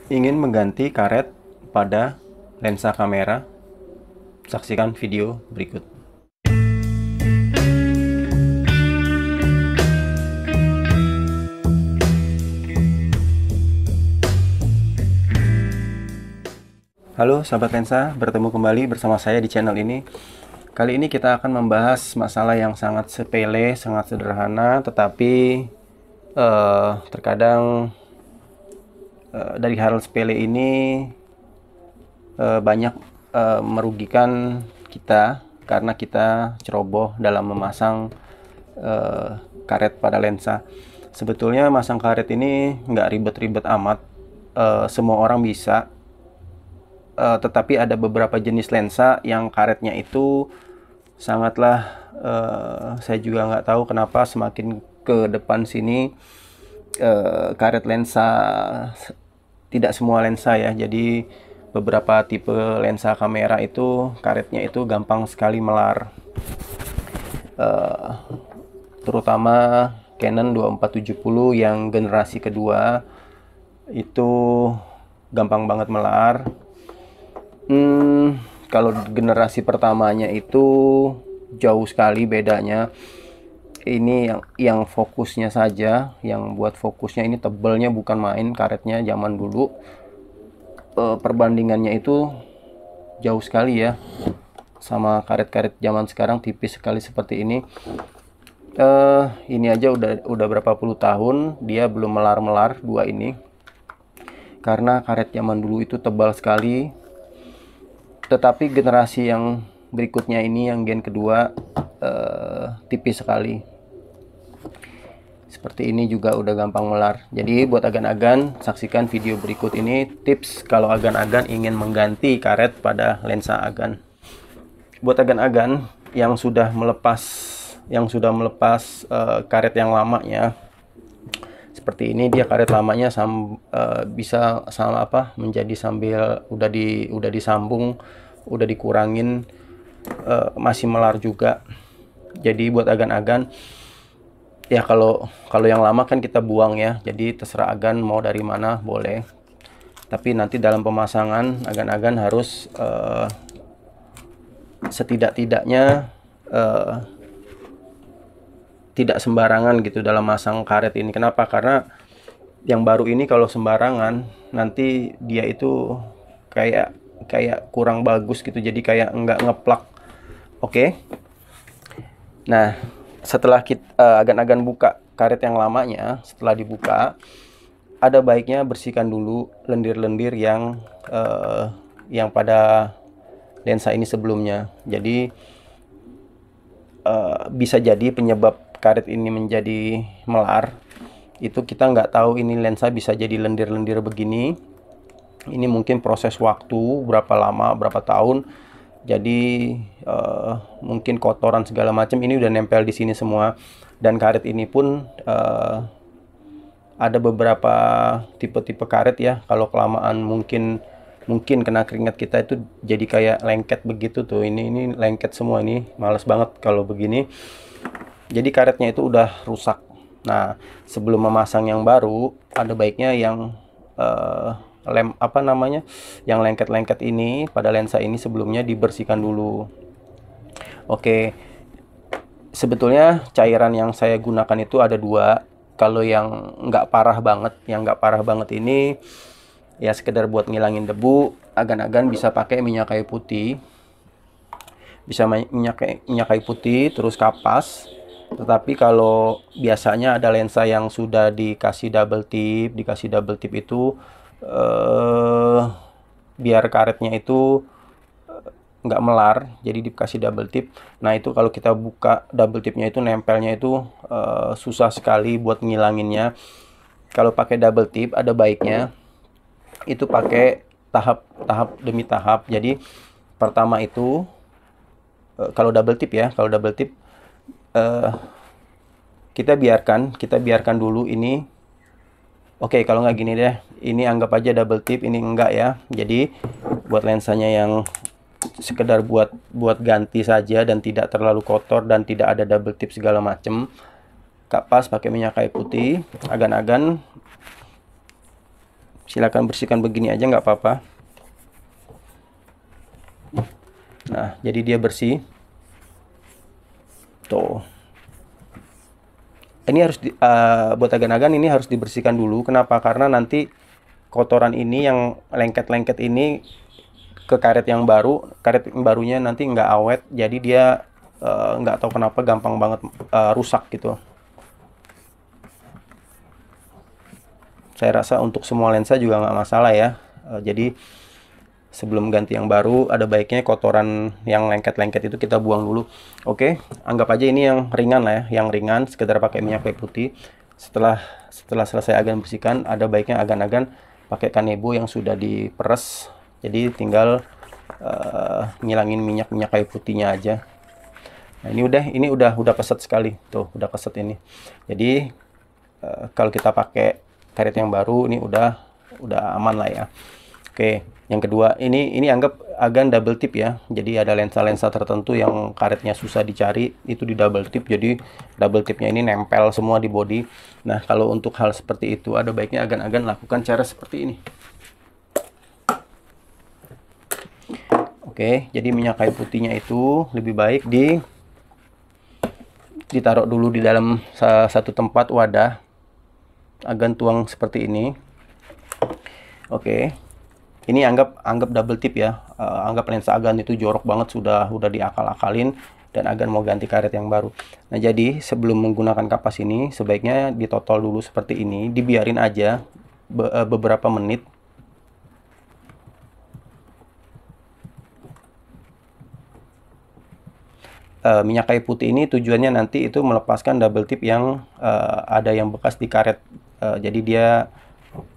Ingin mengganti karet pada lensa kamera? Saksikan video berikut. Halo sahabat lensa, bertemu kembali bersama saya di channel ini. Kali ini kita akan membahas masalah yang sangat sepele, sangat sederhana, tetapi terkadang dari hal sepele ini banyak merugikan kita karena kita ceroboh dalam memasang karet pada lensa. Sebetulnya masang karet ini nggak ribet-ribet amat, semua orang bisa. Tetapi ada beberapa jenis lensa yang karetnya itu sangatlah saya juga nggak tahu kenapa semakin ke depan sini karet lensa, tidak semua lensa ya, jadi beberapa tipe lensa kamera itu karetnya itu gampang sekali melar, terutama Canon 2470 yang generasi kedua itu gampang banget melar. Kalau generasi pertamanya itu jauh sekali bedanya. Ini yang fokusnya saja, yang buat fokusnya ini tebelnya bukan main karetnya zaman dulu. Perbandingannya itu jauh sekali ya, sama karet-karet zaman sekarang tipis sekali seperti ini. Ini aja udah berapa puluh tahun dia belum melar-melar dua ini, karena karet zaman dulu itu tebal sekali. Tetapi generasi yang berikutnya ini, yang gen kedua, tipis sekali. Seperti ini juga udah gampang melar. Jadi buat agan-agan, saksikan video berikut ini tips kalau agan-agan ingin mengganti karet pada lensa agan. Buat agan-agan yang sudah melepas karet yang lamanya, seperti ini, dia karet lamanya bisa sama menjadi sambil udah disambung, udah dikurangin, masih melar juga. Jadi buat agan-agan ya, kalau yang lama kan kita buang ya, jadi terserah agan mau dari mana boleh, tapi nanti dalam pemasangan agan-agan harus setidak-tidaknya tidak sembarangan gitu dalam masang karet ini. Kenapa? Karena yang baru ini kalau sembarangan nanti dia itu kayak kurang bagus gitu, jadi kayak enggak ngeplak. Oke. Nah, setelah kita agan-agan buka karet yang lamanya, setelah dibuka ada baiknya bersihkan dulu lendir-lendir yang pada lensa ini sebelumnya. Jadi bisa jadi penyebab karet ini menjadi melar itu kita nggak tahu. Ini lensa bisa jadi lendir-lendir begini, ini mungkin proses waktu berapa lama, berapa tahun. Jadi mungkin kotoran segala macam ini udah nempel di sini semua. Dan karet ini pun ada beberapa tipe-tipe karet ya, kalau kelamaan mungkin kena keringat kita itu jadi kayak lengket begitu tuh. Ini lengket semua, ini males banget kalau begini. Jadi karetnya itu udah rusak. Nah, sebelum memasang yang baru ada baiknya yang yang lengket-lengket ini pada lensa ini sebelumnya dibersihkan dulu. Oke, sebetulnya cairan yang saya gunakan itu ada dua. Kalau yang nggak parah banget, ini ya sekedar buat ngilangin debu, agan-agan bisa pakai minyak kayu putih. Bisa minyak kayu putih terus kapas. Tetapi kalau biasanya ada lensa yang sudah dikasih double tip itu biar karetnya itu nggak melar, jadi dikasih double tip. Nah, itu kalau kita buka double tipnya itu nempelnya itu susah sekali buat ngilanginnya. Kalau pakai double tip ada baiknya itu pakai tahap demi tahap. Jadi pertama itu kalau double tip kita biarkan dulu ini. Oke, kalau nggak gini deh, ini anggap aja double tip, ini enggak ya. Jadi buat lensanya yang sekedar buat ganti saja dan tidak terlalu kotor dan tidak ada double tip segala macem, kapas pakai minyak kayu putih, agan-agan Silakan bersihkan begini aja nggak apa-apa. Nah, jadi dia bersih. Tuh. Ini harus buat agan-agan ini harus dibersihkan dulu. Kenapa? Karena nanti kotoran ini yang lengket-lengket ini ke karet yang baru, karet yang barunya nanti nggak awet, jadi dia nggak tahu kenapa gampang banget rusak gitu. Saya rasa untuk semua lensa juga nggak masalah ya. Jadi sebelum ganti yang baru, ada baiknya kotoran yang lengket-lengket itu kita buang dulu. Oke, anggap aja ini yang ringan lah ya, yang ringan, sekedar pakai minyak kayu putih. Setelah selesai agan bersihkan, ada baiknya agan-agan pakai kanebo yang sudah diperes. Jadi tinggal ngilangin minyak kayu putihnya aja. Nah, ini udah keset sekali. Tuh, udah keset ini. Jadi kalau kita pakai karet yang baru ini udah aman lah ya. Oke, yang kedua ini anggap agan double tip ya. Jadi ada lensa-lensa tertentu yang karetnya susah dicari, itu di double tip. Jadi double tipnya ini nempel semua di body. Nah, kalau untuk hal seperti itu ada baiknya agan-agan lakukan cara seperti ini. Oke, jadi minyak kayu putihnya itu lebih baik ditaruh dulu di dalam satu tempat wadah. Agan tuang seperti ini. Oke. Ini anggap double tip ya. Anggap lensa agan itu jorok banget, sudah diakal-akalin dan agan mau ganti karet yang baru. Nah, jadi sebelum menggunakan kapas ini sebaiknya ditotol dulu seperti ini, dibiarin aja beberapa menit. Minyak kayu putih ini tujuannya nanti itu melepaskan double tip yang ada yang bekas di karet. Jadi dia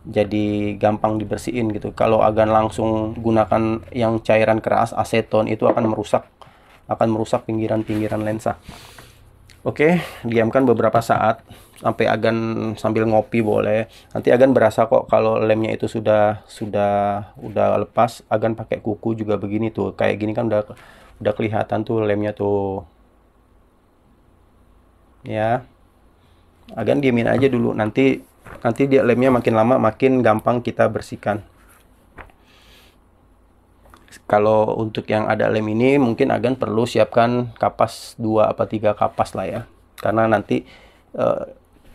jadi gampang dibersihin gitu. Kalau agan langsung gunakan yang cairan keras, aseton, itu akan merusak pinggiran-pinggiran lensa. Oke, diamkan beberapa saat sampai agan sambil ngopi boleh. Nanti agan berasa kok kalau lemnya itu sudah lepas. Agan pakai kuku juga begini tuh. Kayak gini kan udah kelihatan tuh lemnya tuh. Ya. Agan diemin aja dulu, nanti dia lemnya makin lama makin gampang kita bersihkan. Kalau untuk yang ada lem ini mungkin agan perlu siapkan kapas 2 atau 3 kapas lah ya. Karena nanti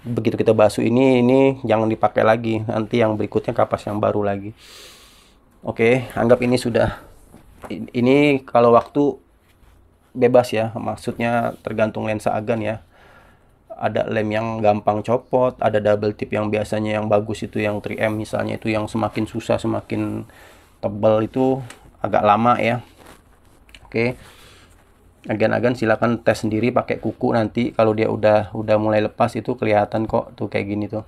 begitu kita basuh ini jangan dipakai lagi. Nanti yang berikutnya kapas yang baru lagi. Oke, anggap ini sudah. Ini kalau waktu bebas ya, maksudnya tergantung lensa agan ya. Ada lem yang gampang copot, ada double tip yang biasanya yang bagus itu yang 3M misalnya, itu yang semakin susah, semakin tebal itu agak lama ya. Oke, agan-agan silakan tes sendiri pakai kuku, nanti kalau dia udah mulai lepas itu kelihatan kok tuh kayak gini tuh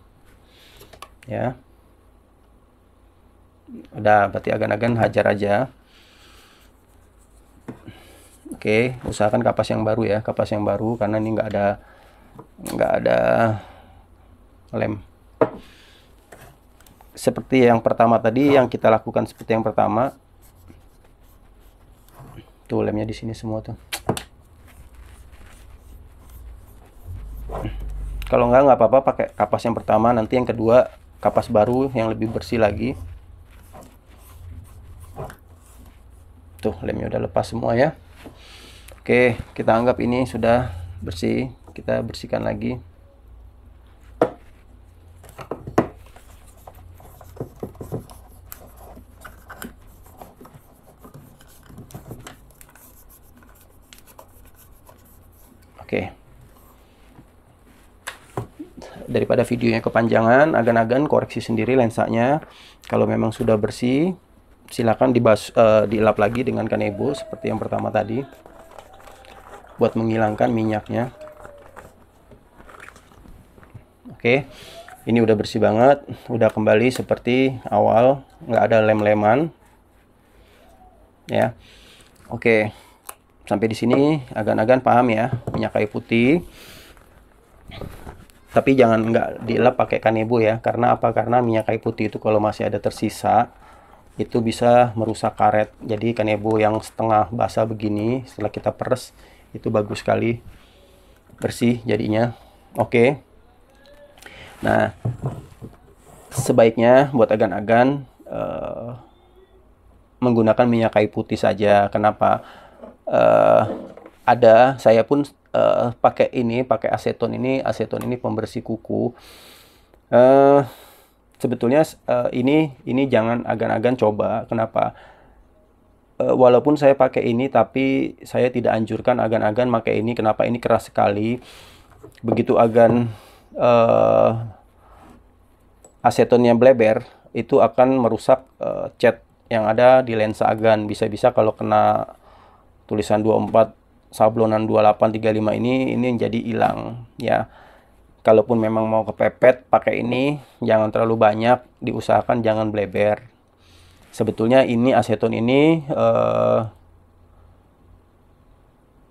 ya. Udah, berarti agan-agan hajar aja. Oke, usahakan kapas yang baru ya, kapas yang baru, karena ini nggak ada lem. Seperti yang pertama tadi, yang kita lakukan seperti yang pertama. Tuh lemnya di sini semua tuh. Kalau nggak apa-apa pakai kapas yang pertama, nanti yang kedua kapas baru yang lebih bersih lagi. Tuh lemnya udah lepas semua ya. Oke, kita anggap ini sudah bersih. Kita bersihkan lagi. Oke. Daripada videonya kepanjangan, agan-agan koreksi sendiri lensanya. Kalau memang sudah bersih, silakan dilap lagi dengan kanebo seperti yang pertama tadi, buat menghilangkan minyaknya. Oke, ini udah bersih banget, udah kembali seperti awal, nggak ada lem-leman ya. Oke, sampai di sini agan-agan paham ya, minyak kayu putih. Tapi jangan nggak dilap pakai kanebo ya. Karena apa? Karena minyak kayu putih itu kalau masih ada tersisa, itu bisa merusak karet. Jadi kanebo yang setengah basah begini, setelah kita peres, itu bagus sekali, bersih jadinya. Oke. Nah, sebaiknya buat agan-agan menggunakan minyak kayu putih saja. Kenapa? Saya pun pakai aseton ini. Aseton ini pembersih kuku. Sebetulnya ini jangan agan-agan coba. Kenapa? Walaupun saya pakai ini, tapi saya tidak anjurkan agan-agan pakai ini. Kenapa? Ini keras sekali. Begitu agan asetonnya bleber, itu akan merusak cat yang ada di lensa agan. Bisa-bisa kalau kena tulisan 24 sablonan 2835 ini jadi hilang ya. Kalaupun memang mau kepepet pakai ini, jangan terlalu banyak, diusahakan jangan bleber. Sebetulnya ini aseton ini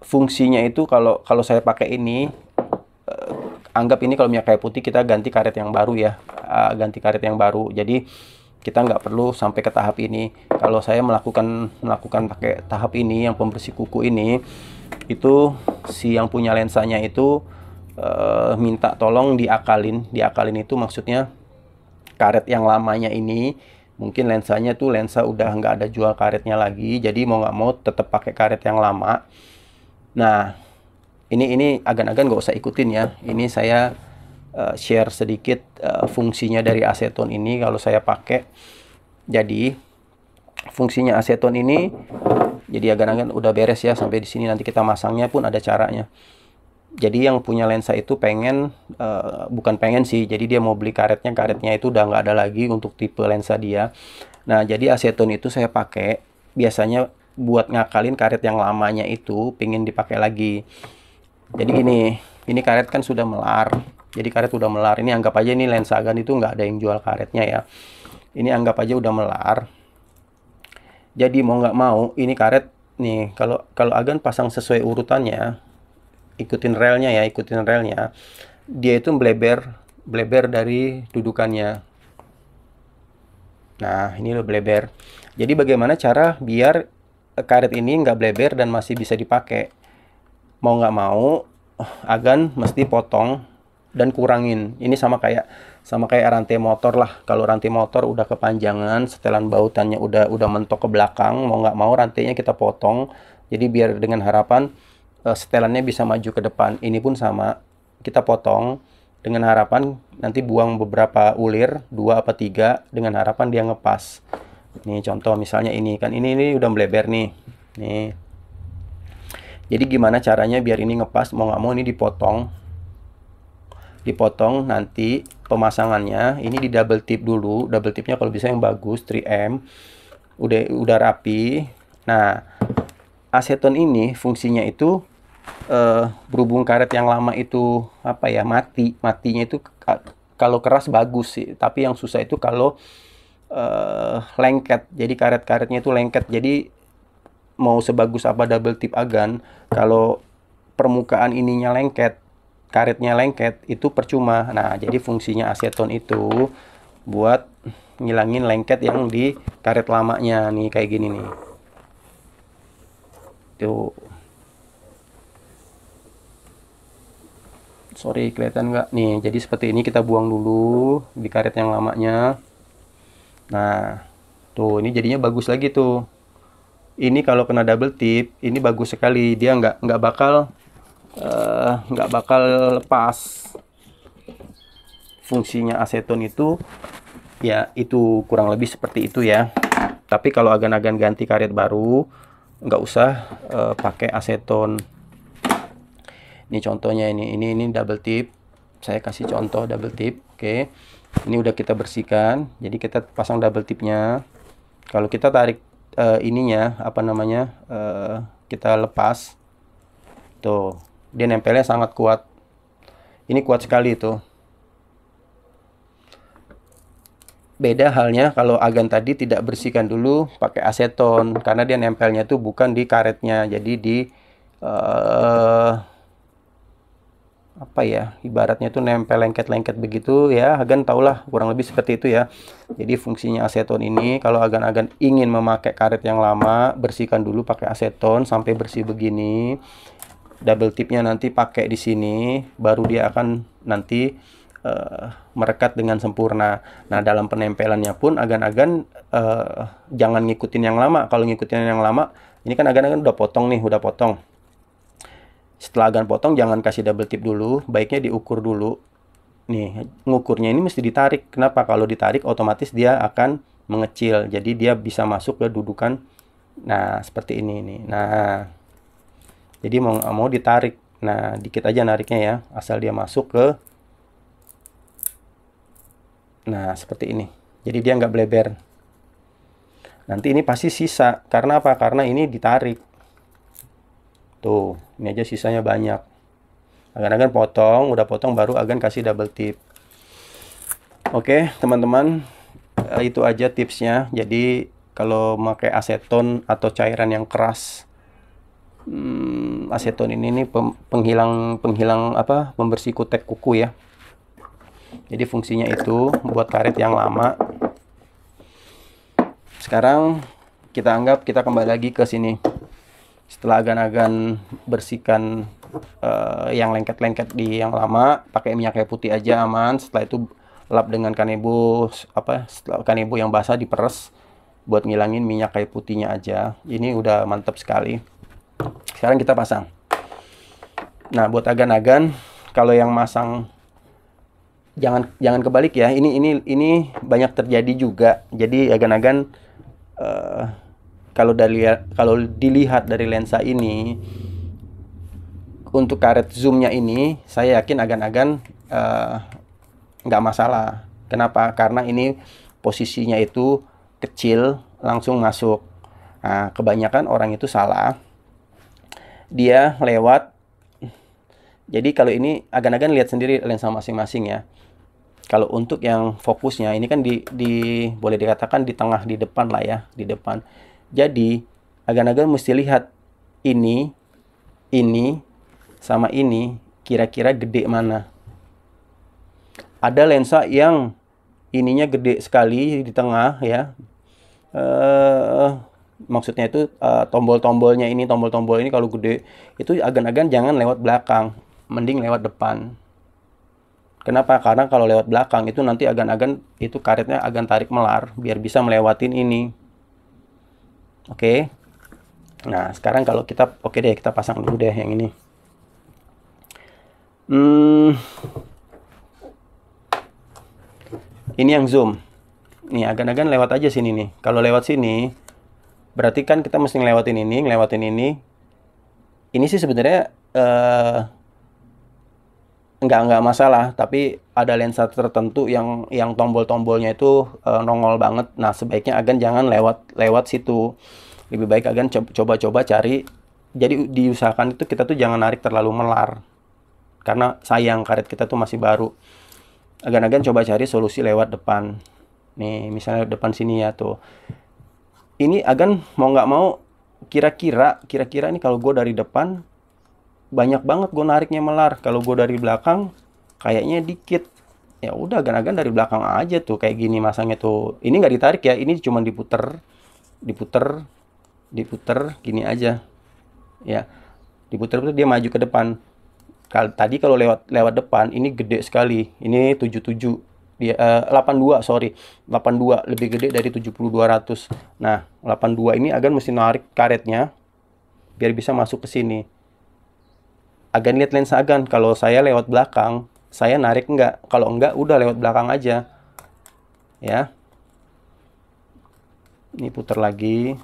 fungsinya itu kalau saya pakai ini, anggap ini kalau minyak kayu putih kita ganti karet yang baru ya, ganti karet yang baru. Jadi kita nggak perlu sampai ke tahap ini. Kalau saya melakukan pakai tahap ini, yang pembersih kuku ini, itu si yang punya lensanya itu minta tolong diakalin. Diakalin itu maksudnya karet yang lamanya ini, mungkin lensanya tuh lensa udah nggak ada jual karetnya lagi, jadi mau nggak mau tetap pakai karet yang lama. Nah, ini agan-agan nggak usah ikutin ya. Ini saya share sedikit fungsinya dari aseton ini kalau saya pakai. Jadi fungsinya aseton ini, jadi agan-agan udah beres ya sampai di sini. Nanti kita masangnya pun ada caranya. Jadi yang punya lensa itu bukan pengen sih, jadi dia mau beli karetnya itu udah nggak ada lagi untuk tipe lensa dia. Nah, jadi aseton itu saya pakai biasanya buat ngakalin karet yang lamanya itu pingin dipakai lagi. Jadi ini karet kan sudah melar. Jadi karet udah melar. Ini anggap aja ini lensa agan itu nggak ada yang jual karetnya ya. Ini anggap aja udah melar. Jadi mau nggak mau ini karet nih, kalau agan pasang sesuai urutannya, ikutin relnya. Dia itu bleber dari dudukannya. Nah, ini lo bleber. Jadi bagaimana cara biar karet ini nggak bleber dan masih bisa dipakai? Mau nggak mau, agan mesti potong dan kurangin. Ini sama kayak rantai motor lah. Kalau rantai motor udah kepanjangan, setelan bautannya udah mentok ke belakang, mau nggak mau rantainya kita potong. Jadi biar dengan harapan setelannya bisa maju ke depan. Ini pun sama, kita potong dengan harapan nanti buang beberapa ulir, 2 apa 3, dengan harapan dia ngepas. Nih contoh misalnya ini kan, ini udah bleber nih. Nih. Jadi gimana caranya biar ini ngepas? Mau nggak mau ini dipotong. Nanti pemasangannya ini di double tip dulu. Double tipnya kalau bisa yang bagus 3M. Udah rapi. Nah, aseton ini fungsinya itu berhubung karet yang lama itu matinya itu kalau keras bagus sih, tapi yang susah itu kalau lengket. Jadi karet-karetnya itu lengket. Jadi mau sebagus apa double tip agan, kalau permukaan ininya lengket, karetnya lengket, itu percuma. Nah, jadi fungsinya aseton itu buat ngilangin lengket yang di karet lamanya nih, kayak gini nih. Tuh. Sorry, kelihatan nggak? Nih, jadi seperti ini kita buang dulu di karet yang lamanya. Nah, tuh ini jadinya bagus lagi tuh. Ini kalau kena double tip, ini bagus sekali. Dia nggak bakal lepas. Fungsinya aseton itu ya itu kurang lebih seperti itu ya. Tapi kalau agan-agan ganti karet baru, nggak usah pakai aseton. Ini contohnya ini double tip. Saya kasih contoh double tip. Oke. Ini udah kita bersihkan. Jadi kita pasang double tipnya. Kalau kita tarik ininya kita lepas. Tuh, dia nempelnya sangat kuat. Ini kuat sekali tuh. Beda halnya kalau agan tadi tidak bersihkan dulu pakai aseton, karena dia nempelnya tuh bukan di karetnya. Jadi di ibaratnya tuh nempel lengket-lengket begitu ya. Agan tahulah kurang lebih seperti itu ya. Jadi fungsinya aseton ini, kalau agan-agan ingin memakai karet yang lama, bersihkan dulu pakai aseton sampai bersih begini. Double tipnya nanti pakai di sini, baru dia akan nanti merekat dengan sempurna. Nah, dalam penempelannya pun agan-agan jangan ngikutin yang lama. Kalau ngikutin yang lama, ini kan agan-agan udah potong nih, udah potong. Setelah agan potong, jangan kasih double tip dulu, baiknya diukur dulu. Nih, ngukurnya ini mesti ditarik. Kenapa? Kalau ditarik, otomatis dia akan mengecil. Jadi dia bisa masuk ke dudukan. Nah, seperti ini nih. Nah, jadi mau ditarik. Nah, dikit aja nariknya ya, asal dia masuk ke. Nah, seperti ini. Jadi dia nggak bleber. Nanti ini pasti sisa. Karena apa? Karena ini ditarik. Tuh, ini aja sisanya banyak. Agan-agan potong, udah potong baru agan kasih double tip. Oke, teman-teman, itu aja tipsnya. Jadi kalau pakai aseton atau cairan yang keras, aseton ini nih penghilang apa? Pembersih kutek kuku ya. Jadi fungsinya itu buat karet yang lama. Sekarang kita anggap kita kembali lagi ke sini. Setelah agan-agan bersihkan yang lengket-lengket di yang lama, pakai minyak kayu putih aja aman. Setelah itu lap dengan kanebo setelah kanebo yang basah diperes buat ngilangin minyak kayu putihnya aja. Ini udah mantap sekali. Sekarang kita pasang. Nah, buat agan-agan kalau yang masang jangan kebalik ya. Ini banyak terjadi juga. Jadi agan-agan kalau dilihat dari lensa ini, untuk karet zoomnya ini saya yakin agan-agan nggak masalah. Kenapa? Karena ini posisinya itu kecil langsung masuk. Nah, kebanyakan orang itu salah, dia lewat. Jadi kalau ini agan-agan lihat sendiri lensa masing-masing ya. Kalau untuk yang fokusnya ini kan boleh dikatakan di tengah, di depan lah ya, di depan. Jadi agan-agan mesti lihat ini sama ini kira-kira gede mana. Ada lensa yang ininya gede sekali di tengah ya. Maksudnya itu tombol-tombolnya ini, tombol-tombol ini kalau gede itu agan-agan jangan lewat belakang, mending lewat depan. Kenapa? Karena kalau lewat belakang itu nanti agan-agan itu karetnya agan tarik melar biar bisa melewatin ini. Oke. Nah, sekarang kalau kita oke deh, kita pasang dulu deh yang ini. Ini yang zoom. Nih, agan-agan lewat aja sini nih. Kalau lewat sini berarti kan kita mesti ngelewatin ini. Ini sih sebenarnya nggak masalah, tapi ada lensa tertentu yang tombol-tombolnya itu nongol banget. Nah, sebaiknya agan jangan lewat situ. Lebih baik agan coba-coba cari. Jadi diusahakan itu kita tuh jangan narik terlalu melar, karena sayang karet kita tuh masih baru. Agan-agan coba cari solusi lewat depan. Nih, misalnya depan sini ya tuh. Ini agan mau nggak mau kira-kira ini kalau gue dari depan banyak banget gue nariknya melar. Kalau gue dari belakang kayaknya dikit. Ya udah, agan-agan dari belakang aja tuh kayak gini masangnya tuh. Ini nggak ditarik ya, ini cuma diputer gini aja. Ya, diputer dia maju ke depan. Tadi kalau lewat depan ini gede sekali. Ini 77. Dia 82, sorry. 82 lebih gede dari 7200. Nah, 82 ini agan mesti narik karetnya biar bisa masuk ke sini. Agan lihat lensa agan. Kalau saya lewat belakang, saya narik enggak. Kalau enggak, udah lewat belakang aja. Ya. Ini putar lagi.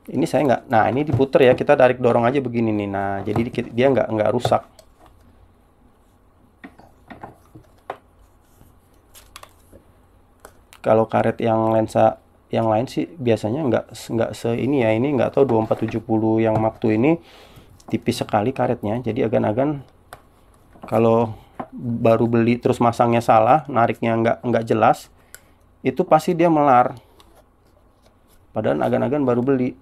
Ini saya enggak. Nah, ini diputer ya. Kita tarik dorong aja begini nih. Nah, jadi dia enggak rusak. Kalau karet yang lensa yang lain sih biasanya enggak ini ya. Ini enggak tahu 2470 yang Mark II ini tipis sekali karetnya. Jadi agan-agan kalau baru beli terus masangnya salah, nariknya enggak jelas, itu pasti dia melar. Padahal agan-agan baru beli.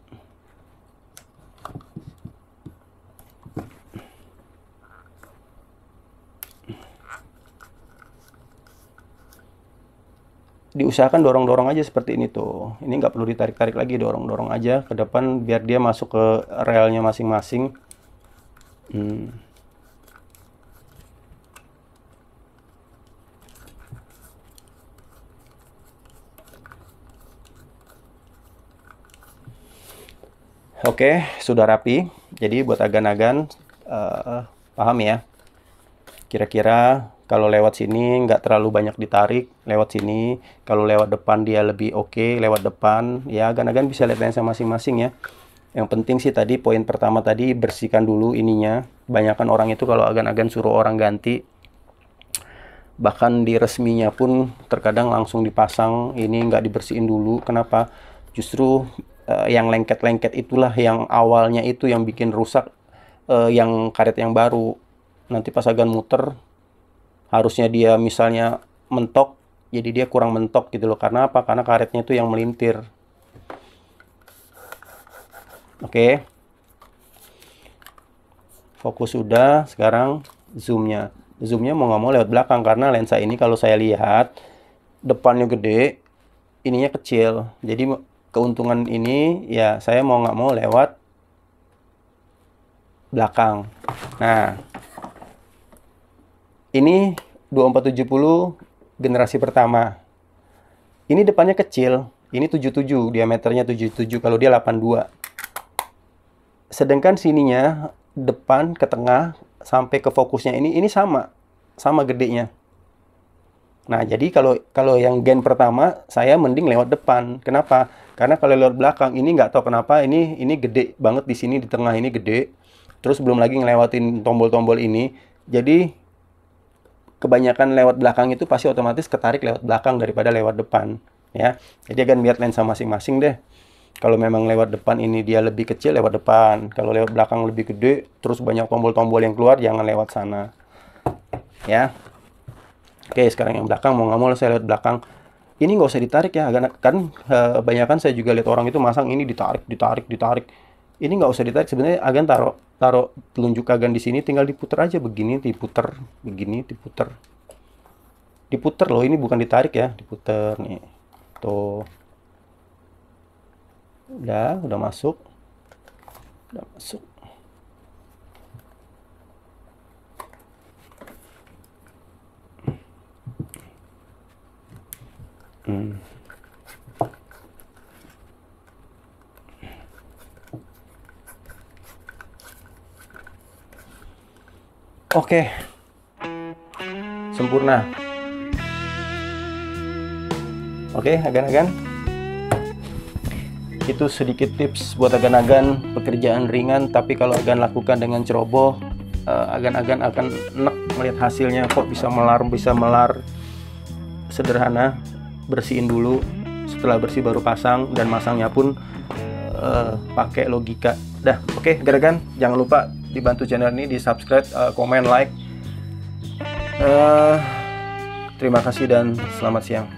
Diusahakan dorong-dorong aja seperti ini tuh. Ini nggak perlu ditarik-tarik lagi, dorong-dorong aja ke depan biar dia masuk ke relnya masing-masing. Oke, sudah rapi. Jadi buat agan-agan, paham ya. Kira-kira kalau lewat sini nggak terlalu banyak ditarik, lewat sini. Kalau lewat depan dia lebih oke, lewat depan. Ya, agan-agan bisa lihat lensa masing-masing ya. Yang penting sih tadi poin pertama tadi bersihkan dulu ininya. Banyakan orang itu kalau agan-agan suruh orang ganti, bahkan di resminya pun terkadang langsung dipasang, ini nggak dibersihin dulu. Kenapa? Justru yang lengket-lengket itulah yang awalnya itu yang bikin rusak yang karet yang baru. Nanti pas agan muter, harusnya dia misalnya mentok, jadi dia kurang mentok gitu loh. Karena apa? Karena karetnya itu yang melintir. Oke. Fokus sudah, sekarang zoomnya. Zoomnya mau nggak mau lewat belakang, karena lensa ini kalau saya lihat, depannya gede, ininya kecil. Jadi keuntungan ini ya saya mau nggak mau lewat belakang. Nah, ini 2470 generasi pertama. Ini depannya kecil, ini 77, diameternya 77, kalau dia 82. Sedangkan sininya depan ke tengah sampai ke fokusnya ini sama gedenya. Nah, jadi kalau yang gen pertama saya mending lewat depan. Kenapa? Karena kalau lewat belakang ini nggak tahu kenapa ini gede banget di sini, di tengah ini gede. Terus belum lagi ngelewatin tombol-tombol ini. Jadi kebanyakan lewat belakang itu pasti otomatis ketarik lewat belakang daripada lewat depan ya. Jadi akan lihat lensa masing-masing deh. Kalau memang lewat depan ini dia lebih kecil, lewat depan. Kalau lewat belakang lebih gede, terus banyak tombol-tombol yang keluar, jangan lewat sana. Ya. Oke, sekarang yang belakang, mau nggak mau saya lewat belakang. Ini nggak usah ditarik ya, kan kebanyakan saya juga lihat orang itu masang ini ditarik. Ini nggak usah ditarik, sebenarnya agan taruh telunjuk agan di sini, tinggal diputer aja begini, diputer, begini, diputer. Diputer loh, ini bukan ditarik ya, diputer nih. Tuh. Udah masuk. Udah masuk. Oke. Sempurna. Oke, agan-agan. Itu sedikit tips buat agan-agan pekerjaan ringan, tapi kalau agan lakukan dengan ceroboh, agan-agan akan enak melihat hasilnya. Kok bisa melar. Sederhana. Bersihin dulu, setelah bersih baru pasang, dan masangnya pun pakai logika. Dah, oke, agan-agan, jangan lupa dibantu channel ini, di subscribe, komen, like. Terima kasih dan selamat siang.